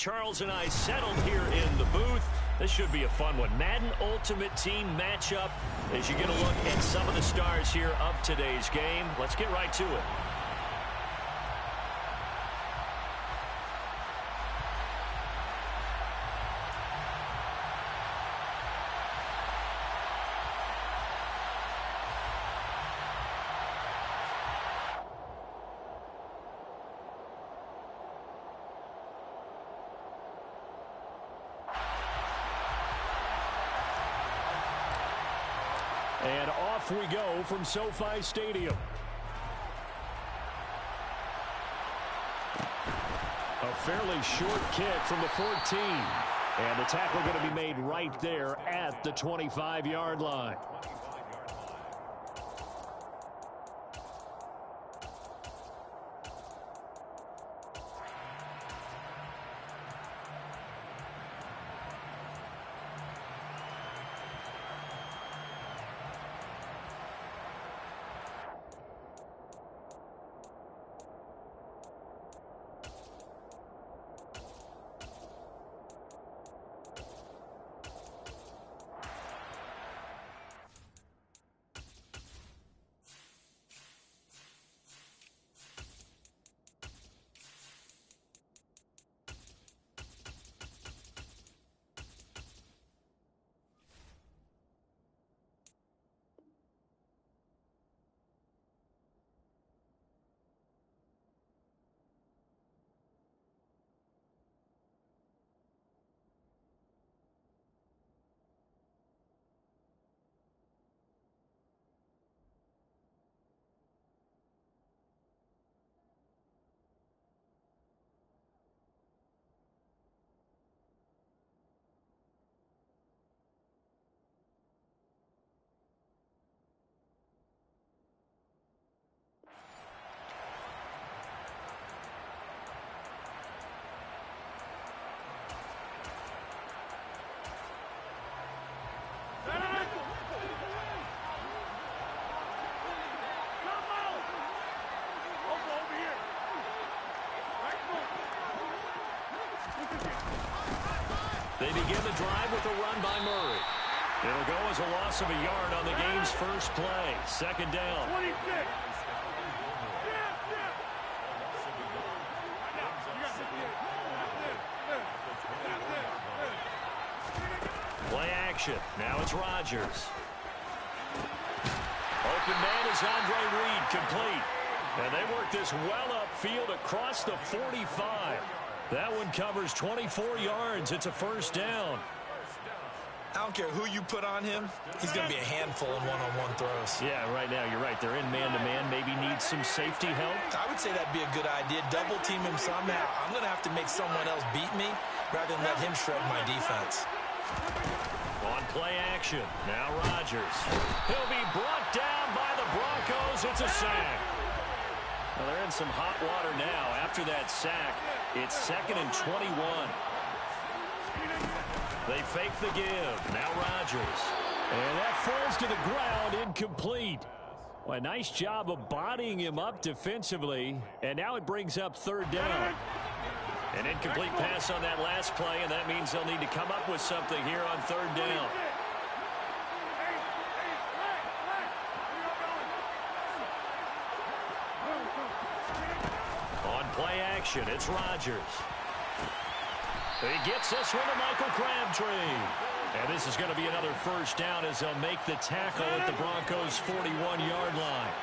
Charles and I settled here in the booth. This should be a fun one. Madden Ultimate Team matchup as you get a look at some of the stars here of today's game. Let's get right to it. And off we go from SoFi Stadium. A fairly short kick from the 14. And the tackle going to be made right there at the 25-yard line. They begin the drive with a run by Murray. It'll go as a loss of a yard on the game's first play. Second down. 26. Play action. Now it's Rodgers. Open man is Andre Reed, complete. And they work this well upfield across the 45. That one covers 24 yards. It's a first down. I don't care who you put on him. He's going to be a handful in one-on-one throws. Yeah, right now you're right. They're in man-to-man. Maybe need some safety help. I would say that'd be a good idea. Double team him somehow. I'm going to have to make someone else beat me rather than let him shred my defense. On play action. Now Rodgers. He'll be brought down by the Broncos. It's a sack. Well, they're in some hot water now. After that sack, it's 2nd and 21. They fake the give. Now Rodgers. And that falls to the ground, incomplete. Well, a nice job of bodying him up defensively. And now it brings up third down. An incomplete pass on that last play, and that means they'll need to come up with something here on third down. On play action, it's Rodgers. He gets this one to Michael Crabtree. And this is going to be another first down as they'll make the tackle at the Broncos' 41-yard line.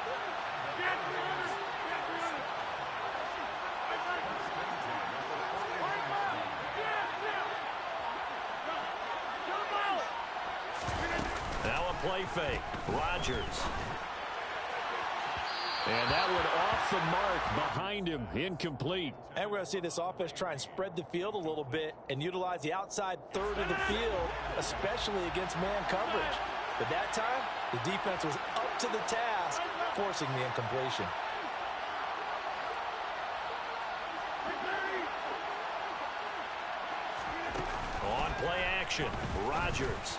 Now a play fake. Rodgers. And that one off the mark behind him, incomplete. And we're going to see this offense try and spread the field a little bit and utilize the outside third of the field, especially against man coverage. But that time, the defense was up to the task, forcing the incompletion. On play action, Rodgers.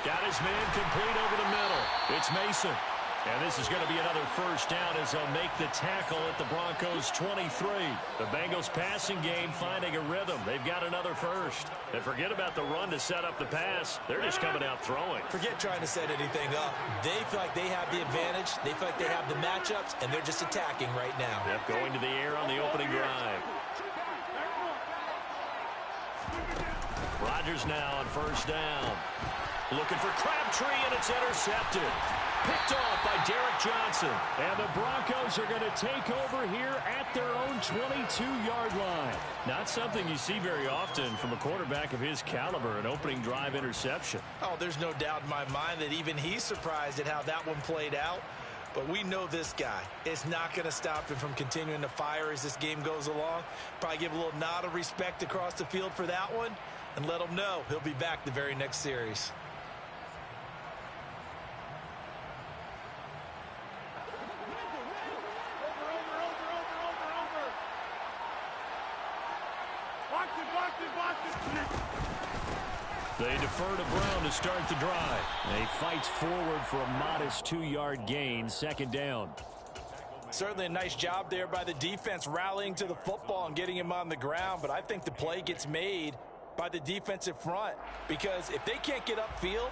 Got his man complete over the middle. It's Mason. And this is going to be another first down as they'll make the tackle at the Broncos' 23. The Bengals passing game finding a rhythm. They've got another first. And forget about the run to set up the pass. They're just coming out throwing. Forget trying to set anything up. They feel like they have the advantage. They feel like they have the matchups, and they're just attacking right now. Yep, going to the air on the opening drive. Rodgers now on first down. Looking for Crabtree, and it's intercepted. Picked off by Derek Johnson. And the Broncos are going to take over here at their own 22-yard line. Not something you see very often from a quarterback of his caliber, an opening drive interception. Oh, there's no doubt in my mind that even he's surprised at how that one played out. But we know this guy. It's not going to stop him from continuing to fire as this game goes along. Probably give a little nod of respect across the field for that one and let him know he'll be back the very next series. They defer to Brown to start the drive. And he fights forward for a modest 2-yard gain, second down. Certainly a nice job there by the defense rallying to the football and getting him on the ground, but I think the play gets made by the defensive front because if they can't get upfield,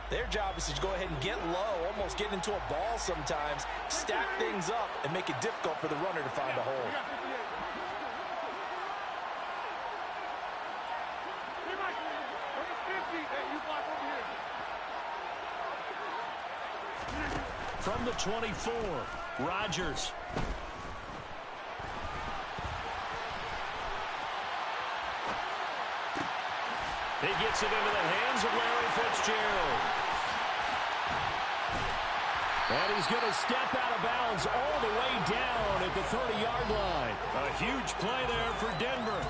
their job is to go ahead and get low, almost get into a ball sometimes, stack things up, and make it difficult for the runner to find a hole. From the 24, Rodgers. He gets it into the hands of Larry Fitzgerald. And he's going to step out of bounds all the way down at the 30-yard line. A huge play there for Denver.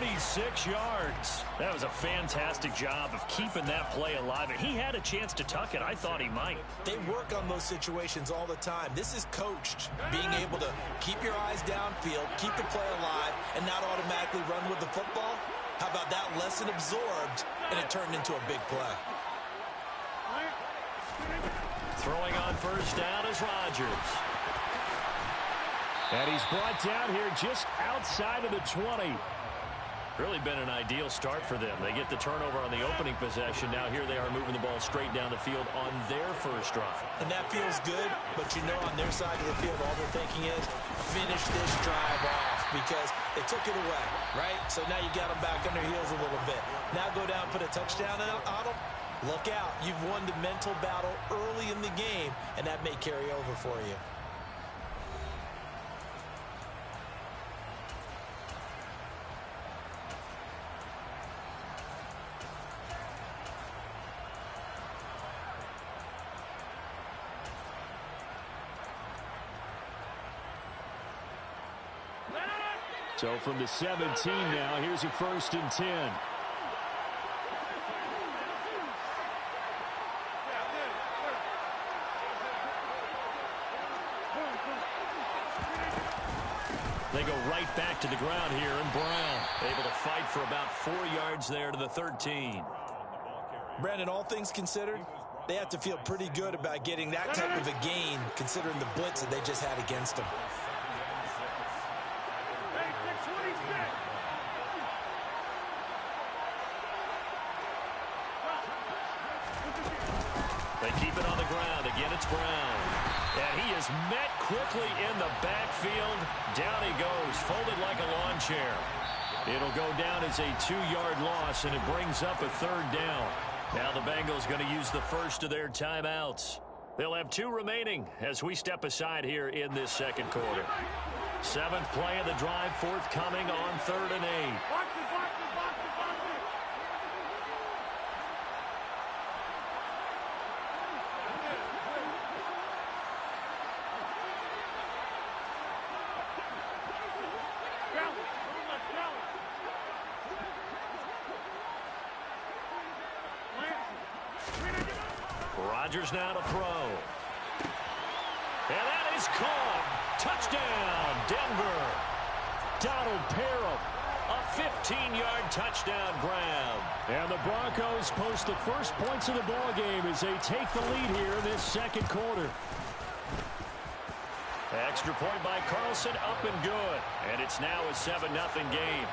46 yards. That was a fantastic job of keeping that play alive. And he had a chance to tuck it. I thought he might. They work on those situations all the time. This is coached. Being able to keep your eyes downfield, keep the play alive, and not automatically run with the football. How about that lesson absorbed, and it turned into a big play. Throwing on first down is Rodgers. And he's brought down here just outside of the 20. Really been an ideal start for them. They get the turnover on the opening possession. Now here they are moving the ball straight down the field on their first drive. And that feels good, but you know on their side of the field, all they're thinking is finish this drive off because they took it away, right? So now you got them back on their heels a little bit. Now go down, put a touchdown on them. Look out. You've won the mental battle early in the game, and that may carry over for you. So from the 17 now, here's a 1st and 10. They go right back to the ground here, and Brown able to fight for about 4 yards there to the 13. Brandon, all things considered, they have to feel pretty good about getting that type of a gain considering the blitz that they just had against them. They keep it on the ground. Again, it's Brown. And he is met quickly in the backfield. Down he goes, folded like a lawn chair. It'll go down as a 2-yard loss, and it brings up a 3rd down. Now the Bengals going to use the first of their timeouts. They'll have 2 remaining as we step aside here in this second quarter. 7th play of the drive forthcoming on 3rd and 8. Rodgers now to throw. And that is caught. Touchdown, Denver. Donald Parham, a 15-yard touchdown grab. And the Broncos post the first points of the ball game as they take the lead here in this second quarter. Extra point by Carlson, up and good. And it's now a 7-0 game.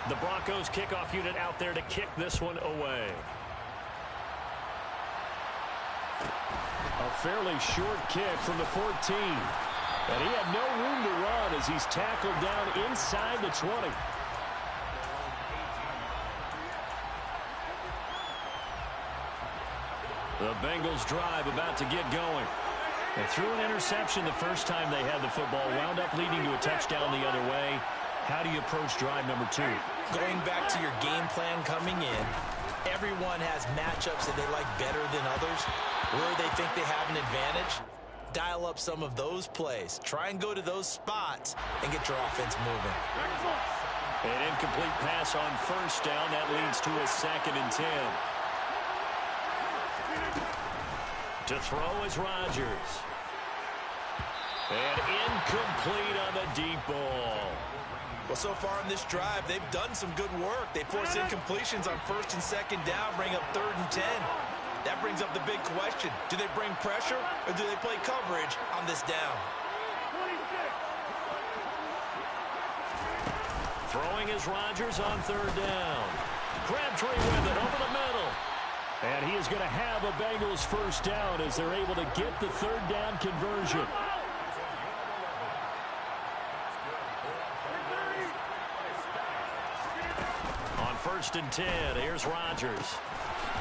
The Broncos kickoff unit out there to kick this one away. A fairly short kick from the 14. And he had no room to run as he's tackled down inside the 20. The Bengals drive about to get going. They threw an interception the first time they had the football, wound up leading to a touchdown the other way. How do you approach drive number 2? Going back to your game plan coming in, everyone has matchups that they like better than others, where they think they have an advantage. Dial up some of those plays. Try and go to those spots and get your offense moving. An incomplete pass on first down. That leads to a 2nd and 10. To throw is Rodgers. And incomplete on the deep ball. Well, so far in this drive, they've done some good work. They force incompletions on 1st and 2nd down, bring up 3rd and 10. That brings up the big question. Do they bring pressure or do they play coverage on this down? Throwing is Rodgers on 3rd down. Crabtree with it over the middle. And he is going to have a Bengals first down as they're able to get the 3rd down conversion. On 1st and 10, here's Rodgers.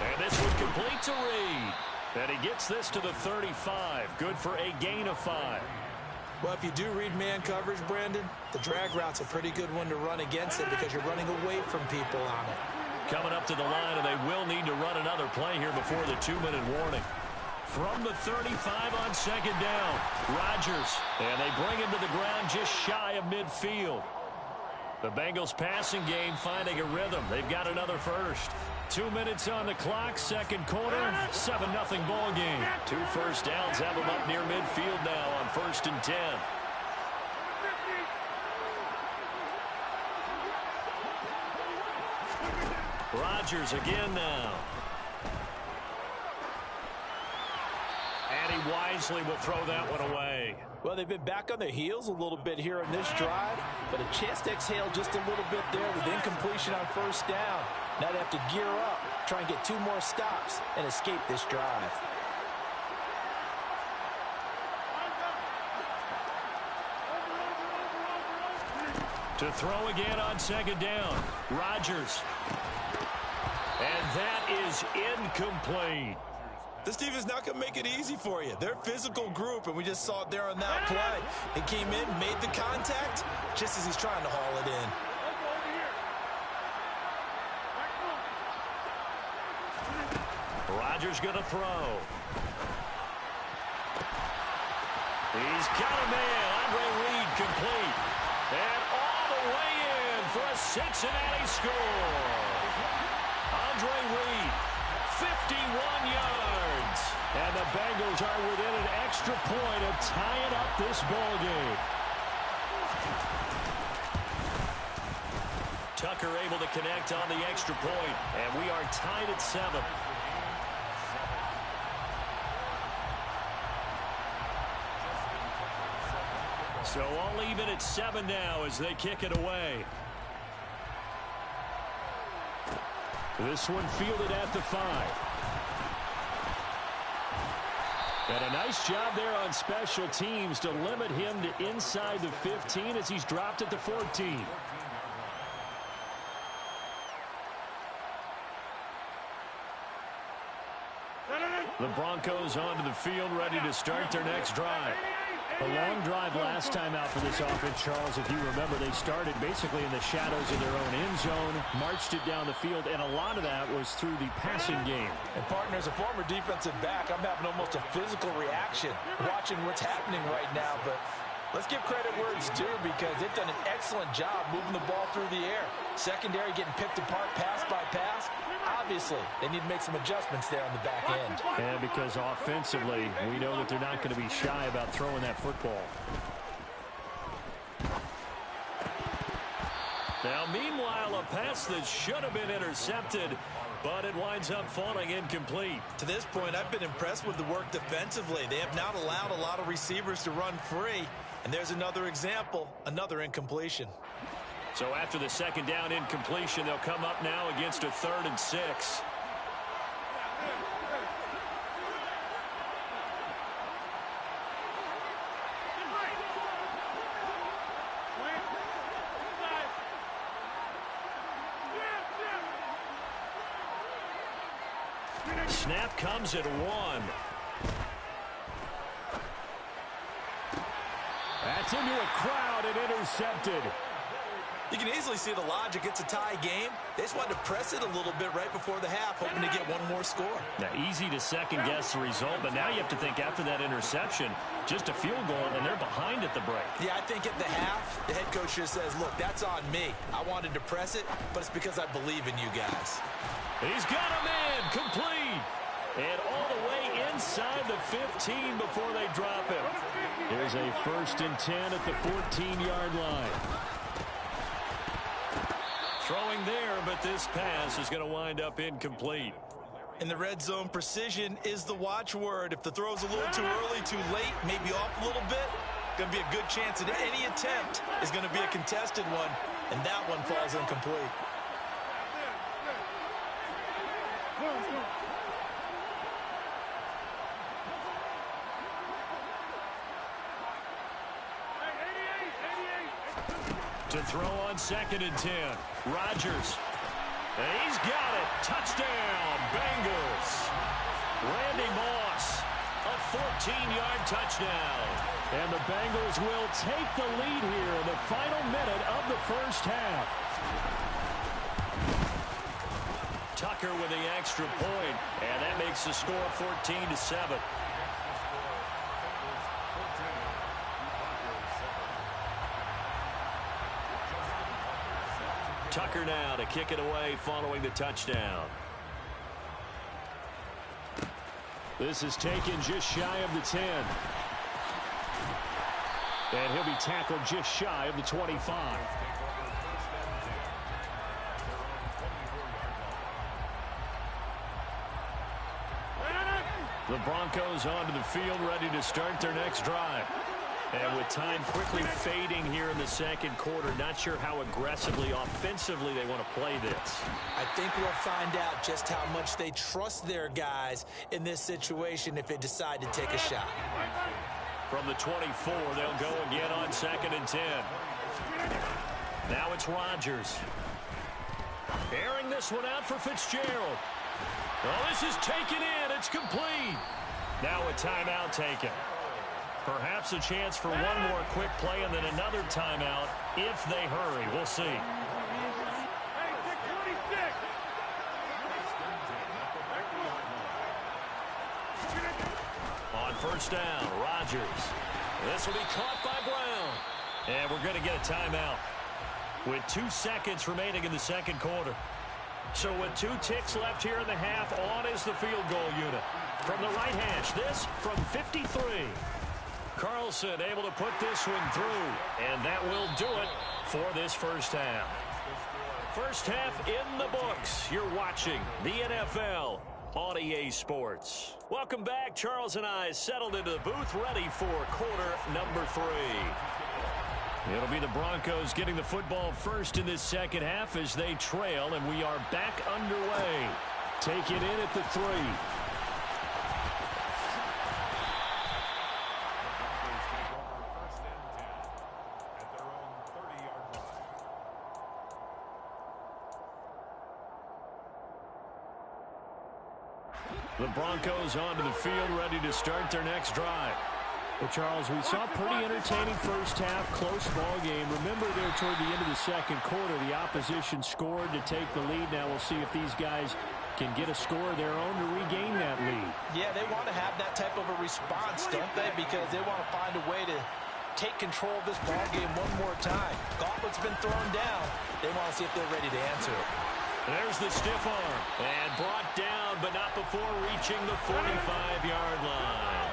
And this one complete to Reed. And he gets this to the 35. Good for a gain of 5. Well, if you do read man coverage, Brandon, the drag route's a pretty good one to run against it because you're running away from people on it. Coming up to the line, and they will need to run another play here before the 2-minute warning. From the 35 on 2nd down, Rodgers. And they bring him to the ground just shy of midfield. The Bengals passing game finding a rhythm. They've got another first. 2 minutes on the clock, 2nd quarter, 7-0 ball game. 2 first downs have them up near midfield now on 1st and 10. Rodgers again now. And he wisely will throw that one away. Well, they've been back on their heels a little bit here in this drive, but a chance to exhale just a little bit there with incompletion on 1st down. Now they have to gear up, try and get 2 more stops, and escape this drive. To throw again on 2nd down, Rodgers. And that is incomplete. This team is not going to make it easy for you. They're a physical group, and we just saw it there on that play. He came in, made the contact, just as he's trying to haul it in. Rodgers going to throw. He's got a man. Andre Reed complete. And all the way in for a Cincinnati score. Andre Reed, 51 yards. And the Bengals are within an extra point of tying up this ball game. Tucker able to connect on the extra point, and we are tied at 7. So all even at 7 now as they kick it away. This one fielded at the 5. And a nice job there on special teams to limit him to inside the 15 as he's dropped at the 14. The Broncos onto the field, ready to start their next drive. A long drive last time out for this offense, Charles. If you remember, they started basically in the shadows of their own end zone, marched it down the field, and a lot of that was through the passing game. And, partner, as a former defensive back, I'm having almost a physical reaction watching what's happening right now. But let's give credit where it's due because they've done an excellent job moving the ball through the air. Secondary getting picked apart pass by pass. obviously, they need to make some adjustments there on the back end. And because offensively, we know that they're not going to be shy about throwing that football. Now, meanwhile, a pass that should have been intercepted, but it winds up falling incomplete. To this point, I've been impressed with the work defensively. They have not allowed a lot of receivers to run free. And there's another example, another incompletion. So after the second down incompletion, they'll come up now against a 3rd and 6. Snap comes at 1. That's into a crowd and intercepted. You can easily see the logic. It's a tie game. They just wanted to press it a little bit right before the half, hoping to get one more score. Now, easy to second-guess the result, but now you have to think after that interception, just a field goal, and they're behind at the break. Yeah, I think at the half, the head coach just says, look, that's on me. I wanted to press it, but it's because I believe in you guys. He's got a man, complete. And all the way inside the 15 before they drop him. Here's a 1st and 10 at the 14-yard line. Throwing there, but this pass is going to wind up incomplete. In the red zone, precision is the watchword. If the throw's a little too early, too late, maybe off a little bit, going to be a good chance that any attempt is going to be a contested one, and that one falls incomplete. To throw on 2nd and 10. Rodgers. And he's got it. Touchdown, Bengals. Randy Moss. A 14-yard touchdown. And the Bengals will take the lead here in the final minute of the first half. Tucker with the extra point, and that makes the score 14-7. Tucker now to kick it away following the touchdown. This is taken just shy of the 10. And he'll be tackled just shy of the 25. The Broncos onto the field, ready to start their next drive. And with time quickly fading here in the second quarter, not sure how aggressively, offensively they want to play this. I think we'll find out just how much they trust their guys in this situation if they decide to take a shot. From the 24, they'll go again on 2nd and 10. Now it's Rodgers. Airing this one out for Fitzgerald. Well, this is taken in. It's complete. Now a timeout taken. Perhaps a chance for one more quick play and then another timeout if they hurry. We'll see. On 1st down, Rodgers. This will be caught by Brown. And we're going to get a timeout with 2 seconds remaining in the second quarter. So with 2 ticks left here in the half, on is the field goal unit. From the right hash, this from 53. Carlson able to put this one through, and that will do it for this first half. First half in the books. You're watching the NFL on EA Sports. Welcome back. Charles and I settled into the booth, ready for quarter number 3. It'll be the Broncos getting the football first in this second half as they trail, and we are back underway. Take it in at the 3. The Broncos onto the field, ready to start their next drive. Well, Charles, we saw a pretty entertaining first half, close ball game. Remember there toward the end of the second quarter, the opposition scored to take the lead. Now we'll see if these guys can get a score of their own to regain that lead. Yeah, they want to have that type of a response, don't they? Because they want to find a way to take control of this ball game one more time. Gauntlet's been thrown down. They want to see if they're ready to answer it. There's the stiff arm. And brought down, but not before reaching the 45-yard line.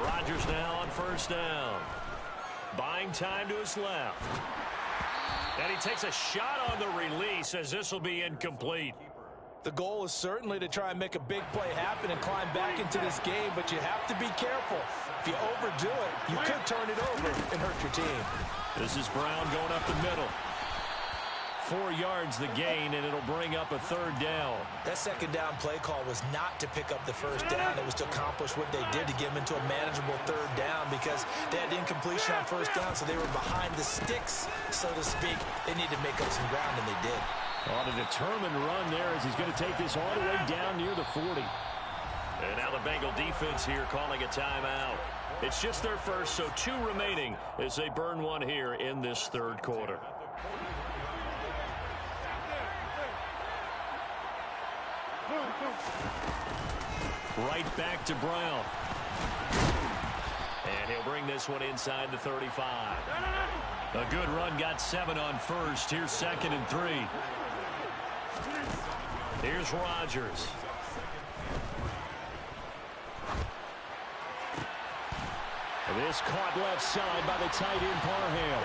Rodgers now on first down. Buying time to his left. And he takes a shot on the release as this will be incomplete. The goal is certainly to try and make a big play happen and climb back into this game, but you have to be careful. If you overdo it, you could turn it over and hurt your team. This is Brown going up the middle. 4 yards the gain, and it'll bring up a third down. That second down play call was not to pick up the first down. It was to accomplish what they did to get them into a manageable third down because they had incompletion on first down, so they were behind the sticks, so to speak. They needed to make up some ground, and they did. On a determined run there as he's going to take this all the way down near the 40. And now the Bengal defense here calling a timeout. It's just their first, so 2 remaining as they burn one here in this third quarter. Right back to Brown. And he'll bring this one inside the 35. A good run, got 7 on first. Here's 2nd and 3. Here's Rodgers. This caught left side by the tight end Parham.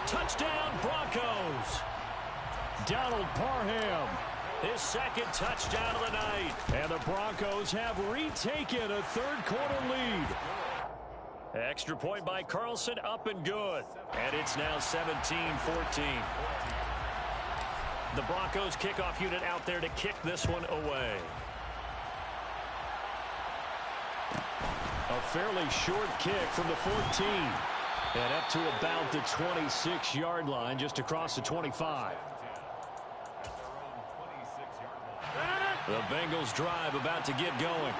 Touchdown Broncos. Donald Parham. His 2nd touchdown of the night. And the Broncos have retaken a third quarter lead. Extra point by Carlson, up and good. And it's now 17-14. The Broncos kickoff unit out there to kick this one away. A fairly short kick from the 14. And up to about the 26-yard line, just across the 25. The Bengals drive about to get going.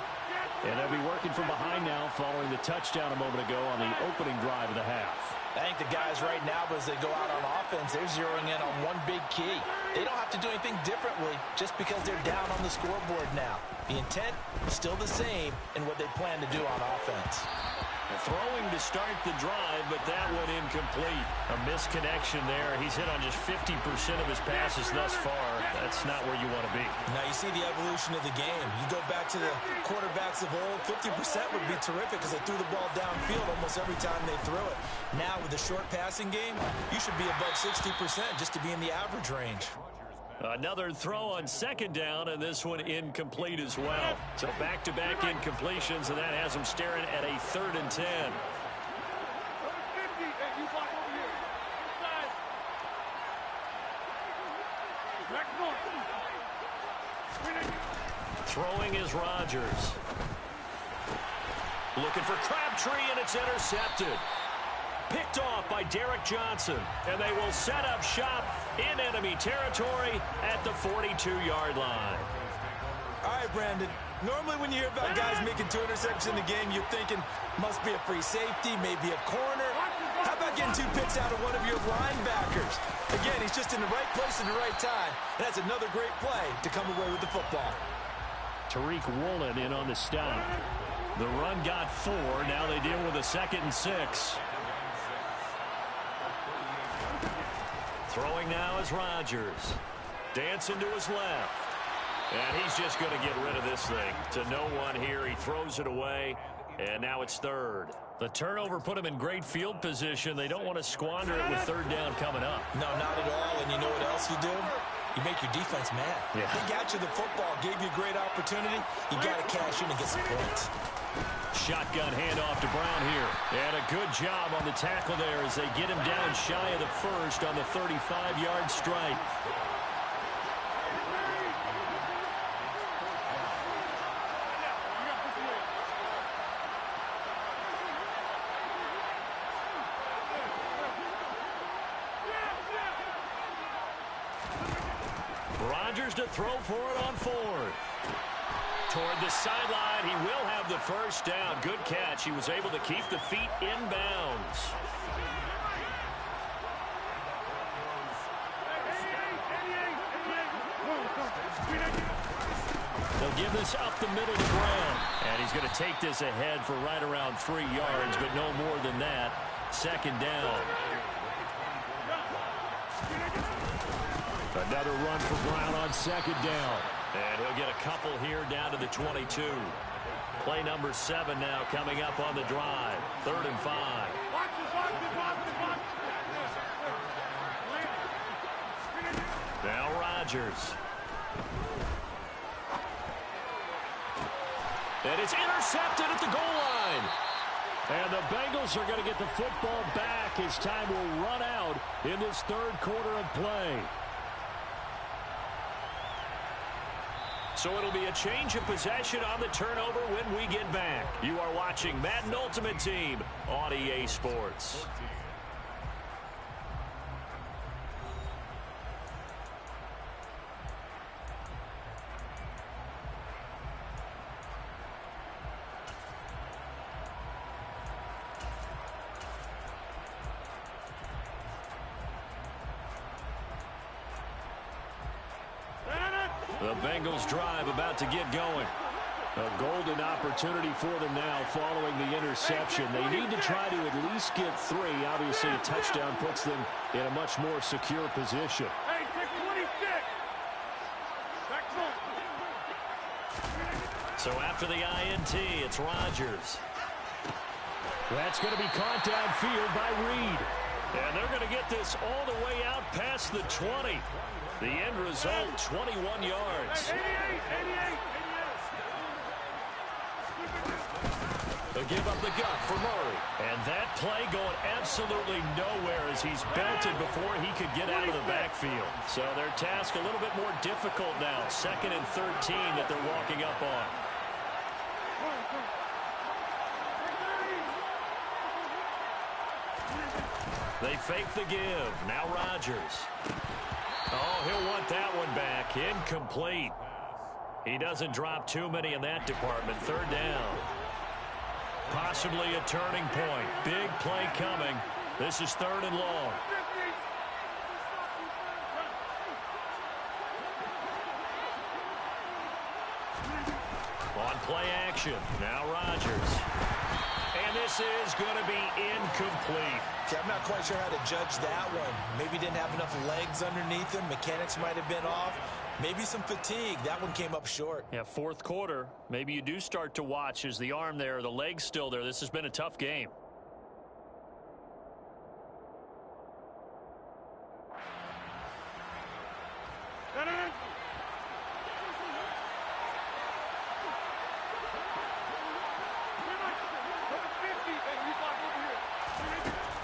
And they'll be working from behind now following the touchdown a moment ago on the opening drive of the half. I think the guys right now, as they go out on offense, they're zeroing in on one big key. They don't have to do anything differently just because they're down on the scoreboard now. The intent is still the same in what they plan to do on offense. Throwing to start the drive, but that one incomplete. A misconnection there. He's hit on just 50% of his passes thus far. That's not where you want to be. Now you see the evolution of the game. You go back to the quarterbacks of old, 50% would be terrific because they threw the ball downfield almost every time they threw it. Now with the short passing game, you should be above 60% just to be in the average range. Another throw on 2nd down, and this one incomplete as well. So back-to-back incompletions, and that has them staring at a 3rd and 10. Throwing is Rodgers. Looking for Crabtree, and it's intercepted. Picked off by Derek Johnson, and they will set up shop in enemy territory at the 42-yard line. All right, Brandon. Normally when you hear about guys making 2 interceptions in the game, you're thinking must be a free safety, maybe a corner. How about getting 2 picks out of one of your linebackers? Again, he's just in the right place at the right time. And that's another great play to come away with the football. Tariq Woolen in on the stop. The run got 4. Now they deal with a 2nd and 6. Throwing now is Rodgers. Dancing to his left. And he's just going to get rid of this thing. To no one here. He throws it away. And now it's 3rd. The turnover put him in great field position. They don't want to squander it with 3rd down coming up. No, not at all. And you know what else you do? You make your defense mad. Yeah. They got you the football, gave you a great opportunity. You got to cash in and get some points. Shotgun handoff to Brown here. And a good job on the tackle there as they get him down shy of the 1st on the 35-yard strike. Rodgers to throw for it on 4th. Toward the sideline, he will have the first down. Good catch. He was able to keep the feet in bounds. They'll give this up the middle of the ground. And he's going to take this ahead for right around 3 yards, but no more than that. Second down. Another run for Brown on second down. And he'll get a couple here down to the 22. Play number 7 now coming up on the drive. 3rd and 5. Now Rodgers. And it's intercepted at the goal line. And the Bengals are going to get the football back as time will run out in this 3rd quarter of play. So it'll be a change of possession on the turnover when we get back. You are watching Madden Ultimate Team on EA Sports. The Bengals drive about to get going. A golden opportunity for them now following the interception. They need to try to at least get 3. Obviously, a touchdown puts them in a much more secure position. Hey, take 26. So after the INT, it's Rodgers. That's going to be caught downfield by Reed. And they're going to get this all the way out past the 20. The end result, 21 yards. 88. They'll give up the gut for Murray. And that play going absolutely nowhere as he's belted before he could get out of the backfield. So their task a little bit more difficult now. 2nd and 13 that they're walking up on. They fake the give. Now Rodgers. Oh, he'll want that one back. Incomplete. He doesn't drop too many in that department. 3rd down. Possibly a turning point. Big play coming. This is 3rd and long. On play action. Now Rodgers. And this is going to be incomplete. Okay, I'm not quite sure how to judge that one. Maybe didn't have enough legs underneath him. Mechanics might have been off. Maybe some fatigue. That one came up short. Yeah, 4th quarter. Maybe you do start to watch. Is the arm there, the leg's still there? This has been a tough game.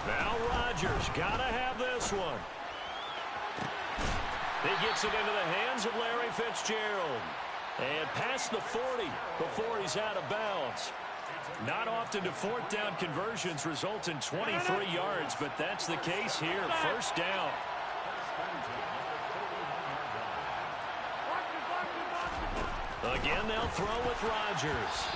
Now Rodgers, gotta have this one. He gets it into the hands of Larry Fitzgerald. And past the 40 before he's out of bounds. Not often do 4th down conversions result in 23 yards, but that's the case here. 1st down. Again, they'll throw with Rodgers.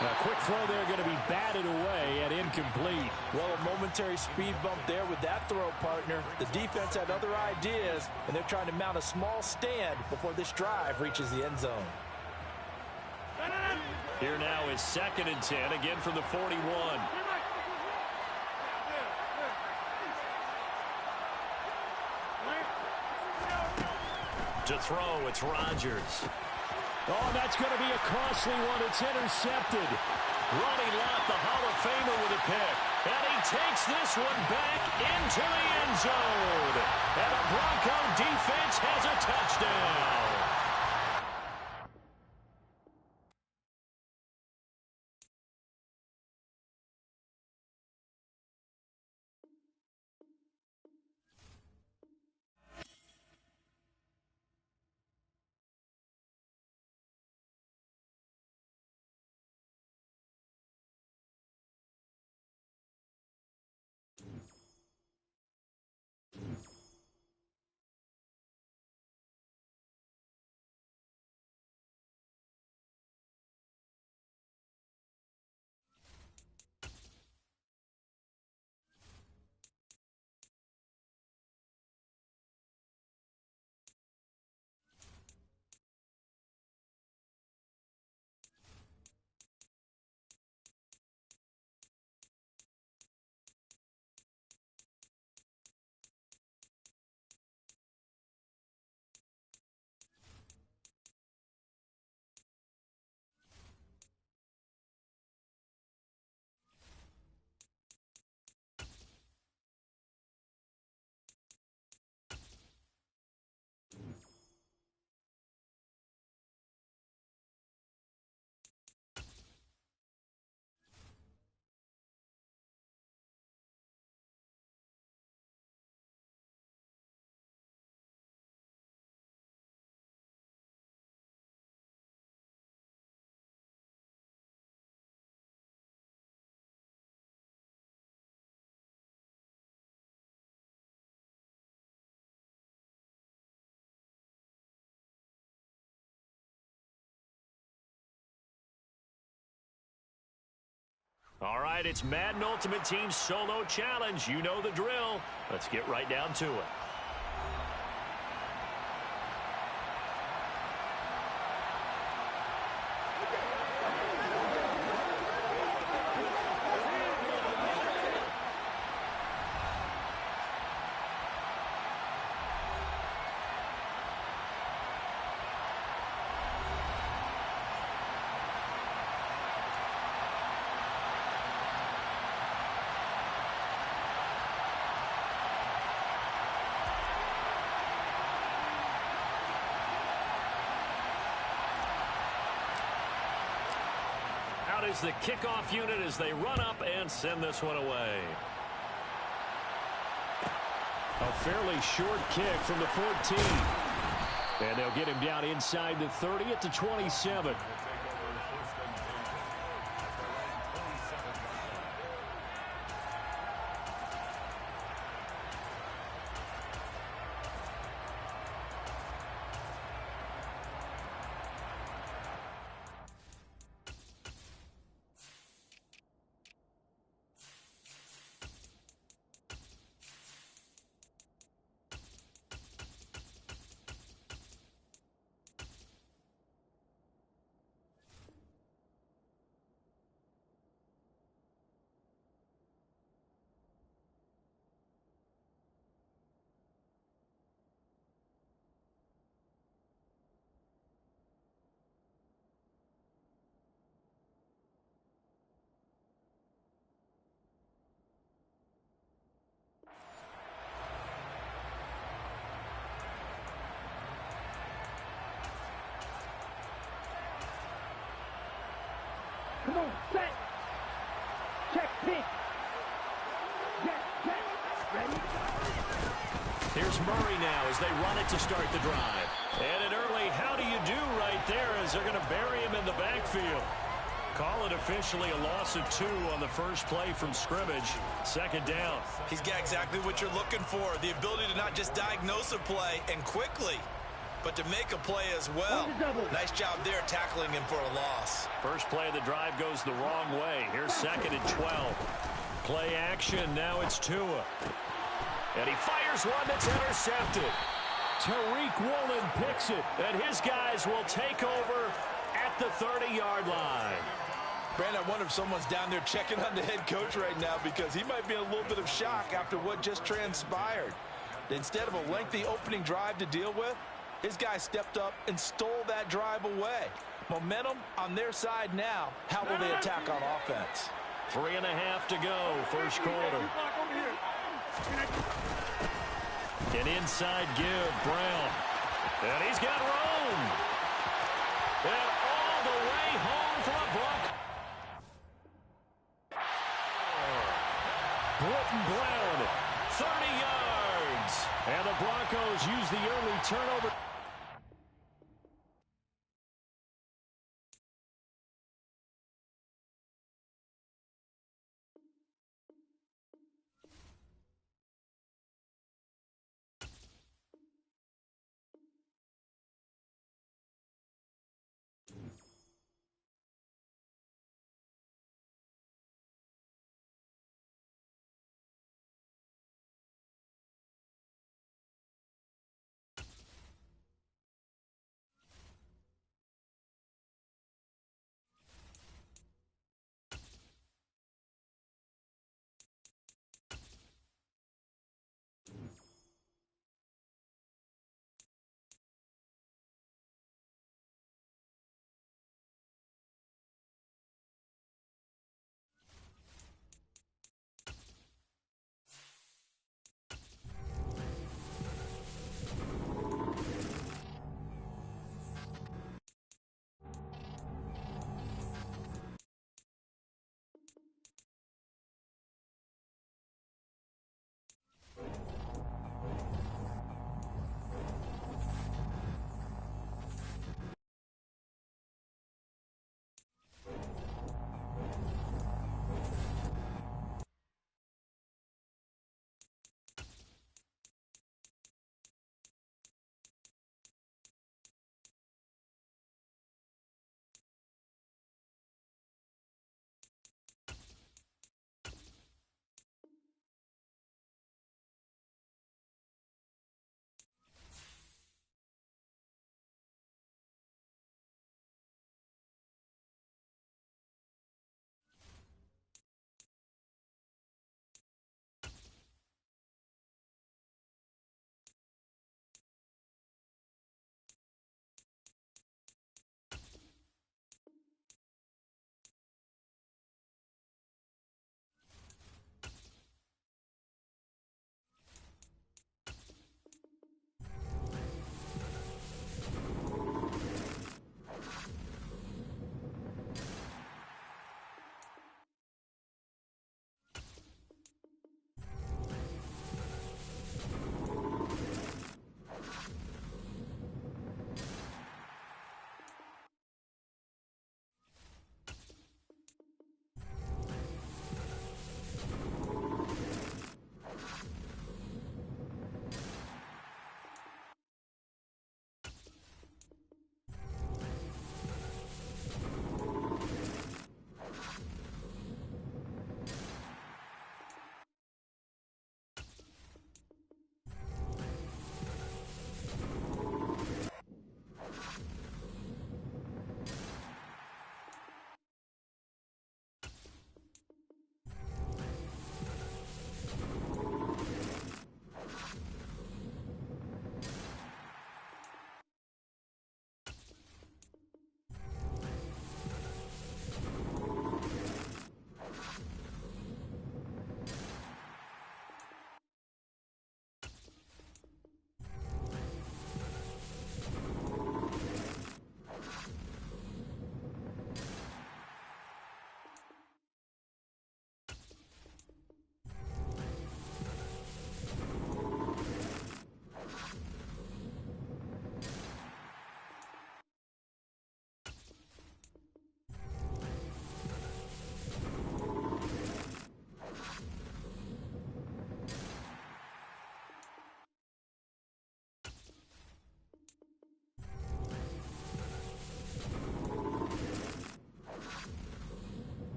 A quick throw there going to be batted away and incomplete. Well, a momentary speed bump there with that throw, partner. The defense had other ideas, and they're trying to mount a small stand before this drive reaches the end zone. Here now is 2nd and 10, again from the 41. To throw, it's Rodgers. Oh, that's going to be a costly one. It's intercepted. Ronnie Lott, the Hall of Famer, with a pick. And he takes this one back into the end zone. And the Bronco defense has a touchdown. All right, it's Madden Ultimate Team Solo Challenge. You know the drill. Let's get right down to it. Out is the kickoff unit as they run up and send this one away. A fairly short kick from the 14. And they'll get him down inside the 30 at the 27. Come on, set. Check, pitch. Check. Ready? Here's Murray now as they run it to start the drive. And an early how do you do right there as they're going to bury him in the backfield. Call it officially a loss of 2 on the first play from scrimmage. Second down. He's got exactly what you're looking for, the ability to not just diagnose a play and quickly, but to make a play as well. Nice job there tackling him for a loss. First play of the drive goes the wrong way. Here's 2nd and 12. Play action. Now it's Tua. And he fires one that's intercepted. Tariq Woolen picks it, and his guys will take over at the 30-yard line. Brandon, I wonder if someone's down there checking on the head coach right now because he might be in a little bit of shock after what just transpired. Instead of a lengthy opening drive to deal with, his guy stepped up and stole that drive away. Momentum on their side now. How will they attack on offense? 3.5 to go, first quarter. An inside give, Brown. And he's got Rome. And all the way home for a buck. Britton Brown, 30 yards. And the Broncos use the early turnover.